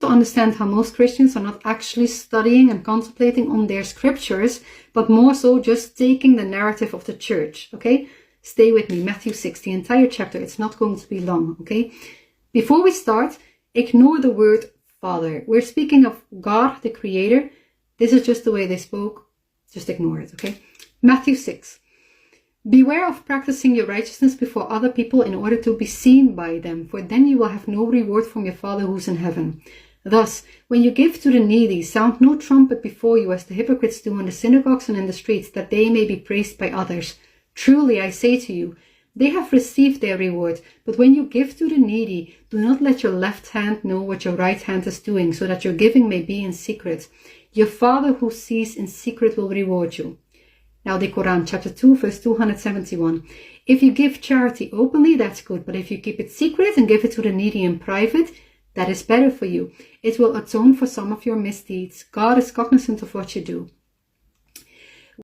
understand how most Christians are not actually studying and contemplating on their scriptures, but more so just taking the narrative of the church, okay? Stay with me, Matthew 6, the entire chapter. It's not going to be long, okay? Before we start, ignore the word Father. We're speaking of God, the Creator. This is just the way they spoke. Just ignore it, okay? Matthew 6. Beware of practicing your righteousness before other people in order to be seen by them, for then you will have no reward from your Father who's in heaven. Thus, when you give to the needy, sound no trumpet before you as the hypocrites do in the synagogues and in the streets, that they may be praised by others. Truly, I say to you, they have received their reward. But when you give to the needy, do not let your left hand know what your right hand is doing, so that your giving may be in secret. Your Father who sees in secret will reward you. Now the Quran, chapter 2, verse 271. If you give charity openly, that's good. But if you keep it secret and give it to the needy in private, that is better for you. It will atone for some of your misdeeds. God is cognizant of what you do.